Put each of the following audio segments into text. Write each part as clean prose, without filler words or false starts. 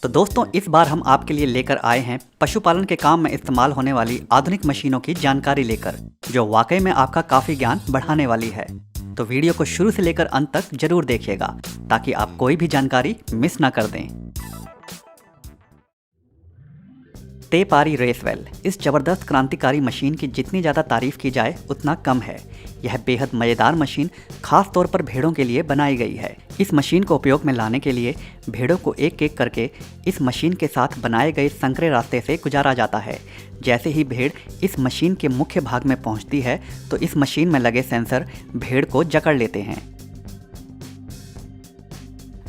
तो दोस्तों इस बार हम आपके लिए लेकर आए हैं पशुपालन के काम में इस्तेमाल होने वाली आधुनिक मशीनों की जानकारी लेकर, जो वाकई में आपका काफ़ी ज्ञान बढ़ाने वाली है। तो वीडियो को शुरू से लेकर अंत तक जरूर देखिएगा ताकि आप कोई भी जानकारी मिस ना कर दें। टेपारी रेसवेल, इस जबरदस्त क्रांतिकारी मशीन की जितनी ज़्यादा तारीफ की जाए उतना कम है। यह बेहद मज़ेदार मशीन खास तौर पर भेड़ों के लिए बनाई गई है। इस मशीन को उपयोग में लाने के लिए भेड़ों को एक एक करके इस मशीन के साथ बनाए गए संकरे रास्ते से गुजारा जाता है। जैसे ही भेड़ इस मशीन के मुख्य भाग में पहुंचती है तो इस मशीन में लगे सेंसर भेड़ को जकड़ लेते हैं।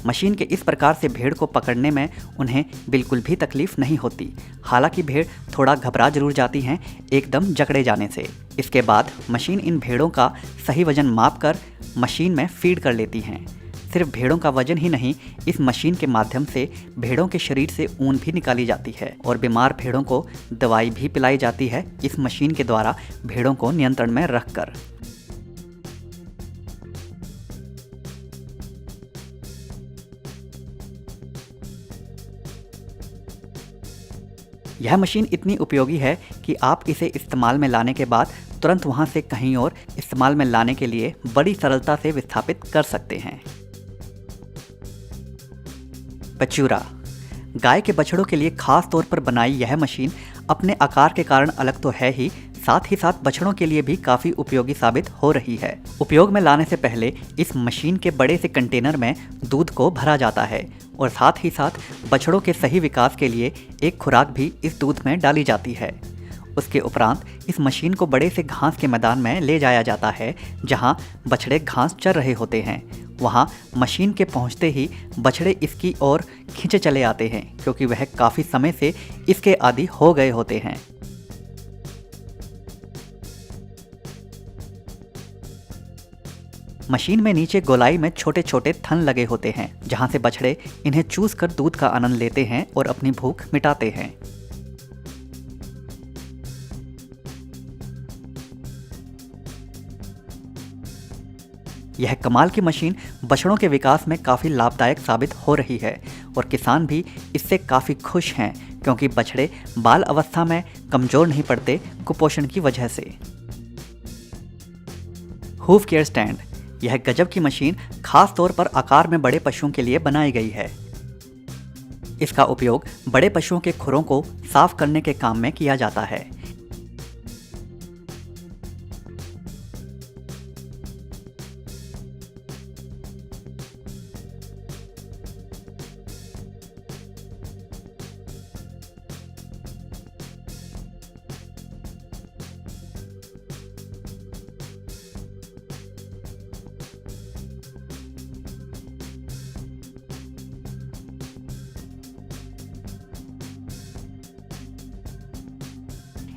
मशीन के इस प्रकार से भेड़ को पकड़ने में उन्हें बिल्कुल भी तकलीफ नहीं होती। हालांकि भेड़ थोड़ा घबरा जरूर जाती हैं एकदम जकड़े जाने से। इसके बाद मशीन इन भेड़ों का सही वजन माप कर मशीन में फीड कर लेती हैं। सिर्फ भेड़ों का वजन ही नहीं, इस मशीन के माध्यम से भेड़ों के शरीर से ऊन भी निकाली जाती है और बीमार भेड़ों को दवाई भी पिलाई जाती है इस मशीन के द्वारा भेड़ों को नियंत्रण में रखकर। यह मशीन इतनी उपयोगी है कि आप इसे इस्तेमाल में लाने के बाद तुरंत वहां से कहीं और इस्तेमाल में लाने के लिए बड़ी सरलता से विस्थापित कर सकते हैं। पचूरा, गाय के बछड़ों के लिए खास तौर पर बनाई यह मशीन अपने आकार के कारण अलग तो है ही, साथ ही साथ बछड़ों के लिए भी काफ़ी उपयोगी साबित हो रही है। उपयोग में लाने से पहले इस मशीन के बड़े से कंटेनर में दूध को भरा जाता है और साथ ही साथ बछड़ों के सही विकास के लिए एक खुराक भी इस दूध में डाली जाती है। उसके उपरांत इस मशीन को बड़े से घास के मैदान में ले जाया जाता है जहां बछड़े घास चर रहे होते हैं। वहां मशीन के पहुंचते ही बछड़े इसकी ओर खींचे चले आते हैं क्योंकि वह काफ़ी समय से इसके आदी हो गए होते हैं। मशीन में नीचे गोलाई में छोटे छोटे थन लगे होते हैं जहां से बछड़े इन्हें चूस कर दूध का आनंद लेते हैं और अपनी भूख मिटाते हैं। यह कमाल की मशीन बछड़ों के विकास में काफ़ी लाभदायक साबित हो रही है और किसान भी इससे काफ़ी खुश हैं क्योंकि बछड़े बाल अवस्था में कमज़ोर नहीं पड़ते कुपोषण की वजह से। हूफ केयर स्टैंड, यह गजब की मशीन खास तौर पर आकार में बड़े पशुओं के लिए बनाई गई है। इसका उपयोग बड़े पशुओं के खुरों को साफ करने के काम में किया जाता है।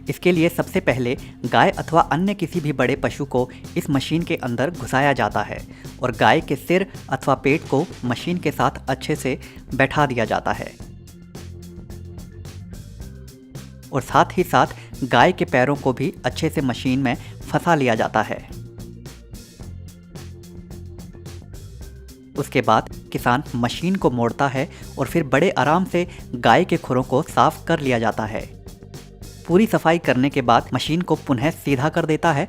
इसके लिए सबसे पहले गाय अथवा अन्य किसी भी बड़े पशु को इस मशीन के अंदर घुसाया जाता है और गाय के सिर अथवा पेट को मशीन के साथ अच्छे से बैठा दिया जाता है और साथ ही साथ गाय के पैरों को भी अच्छे से मशीन में फंसा लिया जाता है। उसके बाद किसान मशीन को मोड़ता है और फिर बड़े आराम से गाय के खुरों को साफ कर लिया जाता है। पूरी सफाई करने के बाद मशीन को पुनः सीधा कर देता है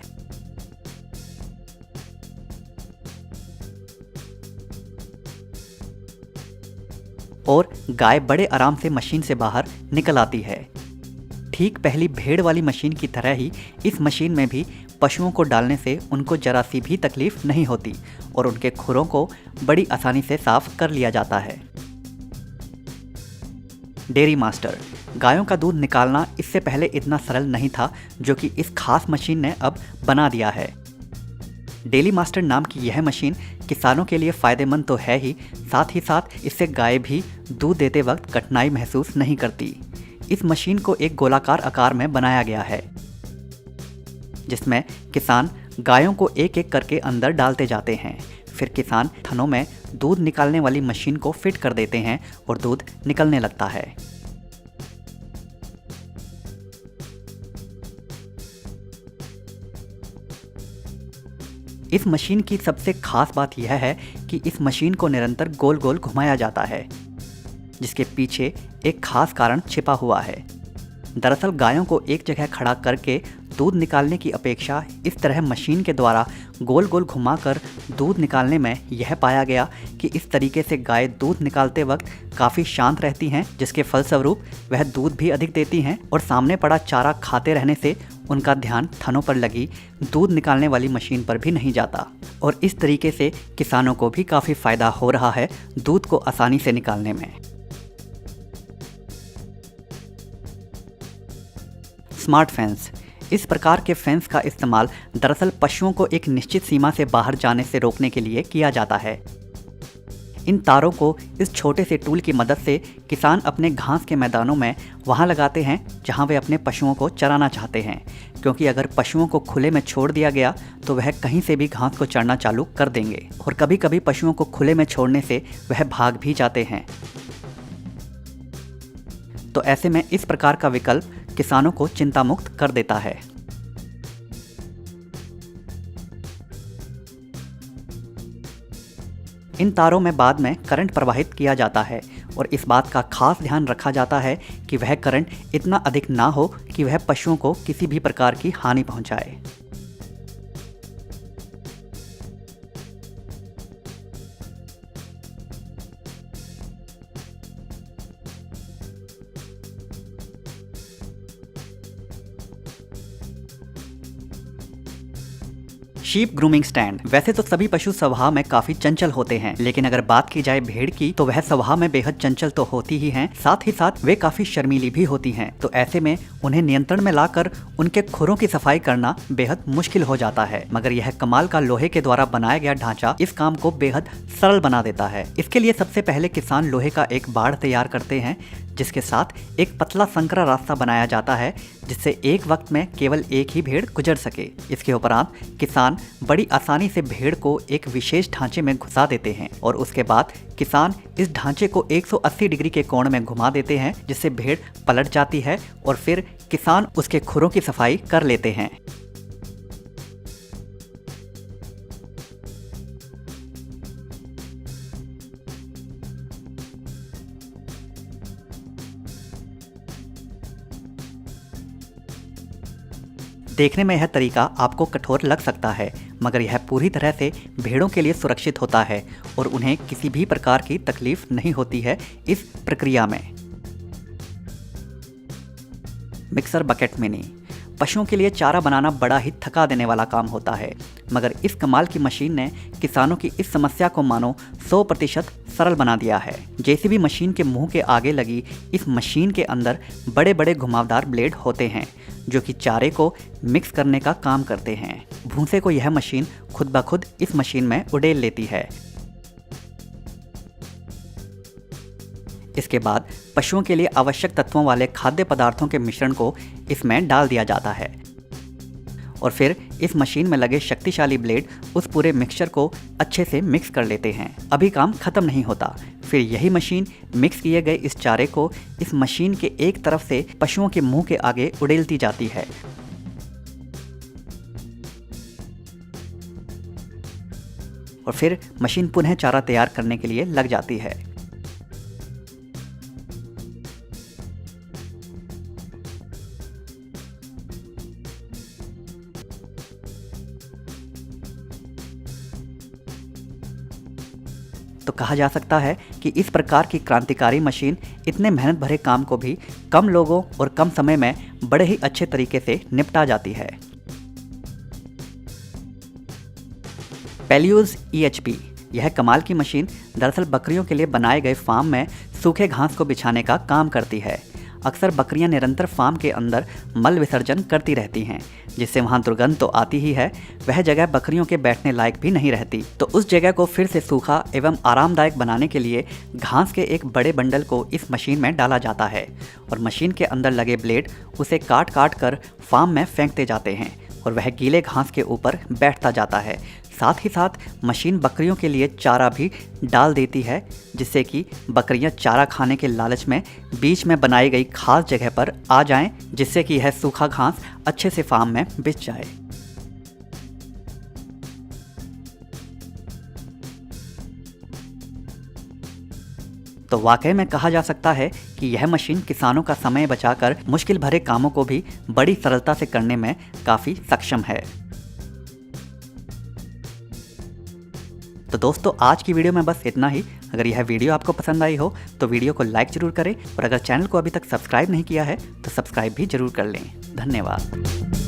और गाय बड़े आराम से मशीन से बाहर निकल आती है। ठीक पहली भेड़ वाली मशीन की तरह ही इस मशीन में भी पशुओं को डालने से उनको जरा सी भी तकलीफ नहीं होती और उनके खुरों को बड़ी आसानी से साफ कर लिया जाता है। डेयरी मास्टर, गायों का दूध निकालना इससे पहले इतना सरल नहीं था जो कि इस खास मशीन ने अब बना दिया है। डेयरी मास्टर नाम की यह मशीन किसानों के लिए फ़ायदेमंद तो है ही, साथ ही साथ इससे गाय भी दूध देते वक्त कठिनाई महसूस नहीं करती। इस मशीन को एक गोलाकार आकार में बनाया गया है जिसमें किसान गायों को एक एक करके अंदर डालते जाते हैं। फिर किसान थनों में दूध निकालने वाली मशीन को फिट कर देते हैं और दूध निकलने लगता है। इस मशीन की सबसे खास बात यह है कि इस मशीन को निरंतर गोल गोल घुमाया जाता है। जिसके पीछे एक खास कारण छिपा हुआ है। दरअसल गायों को एक जगह खड़ा करके दूध निकालने की अपेक्षा इस तरह मशीन के द्वारा गोल गोल घुमाकर दूध निकालने में यह पाया गया कि इस तरीके से गाय दूध निकालते वक्त काफ़ी शांत रहती हैं, जिसके फलस्वरूप वह दूध भी अधिक देती हैं और सामने पड़ा चारा खाते रहने से उनका ध्यान थनों पर लगी दूध निकालने वाली मशीन पर भी नहीं जाता। और इस तरीके से किसानों को भी काफ़ी फ़ायदा हो रहा है दूध को आसानी से निकालने में। Smart fence. इस प्रकार के फेंस का इस्तेमाल दरअसल पशुओं को एक निश्चित सीमा से बाहर जाने से रोकने के लिए किया जाता है। इन तारों को इस छोटे से टूल की मदद से किसान अपने घास के मैदानों में वहां लगाते हैं जहां वे अपने पशुओं को चराना चाहते हैं, क्योंकि अगर पशुओं को खुले में छोड़ दिया गया तो वह कहीं से भी घास को चरना चालू कर देंगे और कभी कभी पशुओं को खुले में छोड़ने से वह भाग भी जाते हैं। तो ऐसे में इस प्रकार का विकल्प किसानों को चिंता मुक्त कर देता है। इन तारों में बाद में करंट प्रवाहित किया जाता है और इस बात का खास ध्यान रखा जाता है कि वह करंट इतना अधिक ना हो कि वह पशुओं को किसी भी प्रकार की हानि पहुंचाए। Sheep grooming stand. वैसे तो सभी पशु स्वभाव में काफी चंचल होते हैं, लेकिन अगर बात की जाए भेड़ की तो वह स्वभाव में बेहद चंचल तो होती ही हैं, साथ ही साथ वे काफी शर्मीली भी होती हैं। तो ऐसे में उन्हें नियंत्रण में लाकर उनके खुरों की सफाई करना बेहद मुश्किल हो जाता है, मगर यह कमाल का लोहे के द्वारा बनाया गया ढांचा इस काम को बेहद सरल बना देता है। इसके लिए सबसे पहले किसान लोहे का एक बाड़ तैयार करते हैं, जिसके साथ एक पतला संकरा रास्ता बनाया जाता है, जिससे एक वक्त में केवल एक ही भेड़ गुजर सके। इसके उपरांत किसान बड़ी आसानी से भेड़ को एक विशेष ढांचे में घुसा देते हैं और उसके बाद किसान इस ढांचे को 180 डिग्री के कोण में घुमा देते हैं, जिससे भेड़ पलट जाती है और फिर किसान उसके खुरों की सफाई कर लेते हैं। देखने में यह तरीका आपको कठोर लग सकता है, मगर यह पूरी तरह से भेड़ों के लिए सुरक्षित होता है और उन्हें किसी भी प्रकार की तकलीफ नहीं होती है इस प्रक्रिया में। Mixer bucket mini. पशुओं के लिए चारा बनाना बड़ा ही थका देने वाला काम होता है, मगर इस कमाल की मशीन ने किसानों की इस समस्या को मानो 100% सरल बना दिया है। जेसीबी मशीन के मुंह के आगे लगी इस मशीन के अंदर बड़े बड़े घुमावदार ब्लेड होते हैं, जो कि चारे को मिक्स करने का काम करते हैं। भूसे को यह मशीन खुद ब खुद इस मशीन में उड़ेल लेती है। इसके बाद पशुओं के लिए आवश्यक तत्वों वाले खाद्य पदार्थों के मिश्रण को इसमें डाल दिया जाता है और फिर इस मशीन में लगे शक्तिशाली ब्लेड उस पूरे मिक्सचर को अच्छे से मिक्स कर लेते हैं। अभी काम खत्म नहीं होता, फिर यही मशीन मिक्स किए गए इस चारे को इस मशीन के एक तरफ से पशुओं के मुंह के आगे उड़ेलती जाती है और फिर मशीन पुनः चारा तैयार करने के लिए लग जाती है। तो कहा जा सकता है कि इस प्रकार की क्रांतिकारी मशीन इतने मेहनत भरे काम को भी कम लोगों और कम समय में बड़े ही अच्छे तरीके से निपटा जाती है। पेल्यूज EHP। यह कमाल की मशीन दरअसल बकरियों के लिए बनाए गए फार्म में सूखे घास को बिछाने का काम करती है। अक्सर बकरियां निरंतर फार्म के अंदर मल विसर्जन करती रहती हैं, जिससे वहां दुर्गंध तो आती ही है, वह जगह बकरियों के बैठने लायक भी नहीं रहती। तो उस जगह को फिर से सूखा एवं आरामदायक बनाने के लिए घास के एक बड़े बंडल को इस मशीन में डाला जाता है और मशीन के अंदर लगे ब्लेड उसे काट काट कर फार्म में फेंकते जाते हैं और वह गीले घास के ऊपर बैठता जाता है। साथ ही साथ मशीन बकरियों के लिए चारा भी डाल देती है, जिससे कि बकरियां चारा खाने के लालच में बीच में बनाई गई खास जगह पर आ जाएं, जिससे कि यह सूखा घास अच्छे से फार्म में बिछ जाए। तो तो वाकई में कहा जा सकता है कि यह मशीन किसानों का समय बचाकर मुश्किल भरे कामों को भी बड़ी सरलता से करने में काफ़ी सक्षम है। तो दोस्तों आज की वीडियो में बस इतना ही। अगर यह वीडियो आपको पसंद आई हो तो वीडियो को लाइक जरूर करें और अगर चैनल को अभी तक सब्सक्राइब नहीं किया है तो सब्सक्राइब भी जरूर कर लें। धन्यवाद।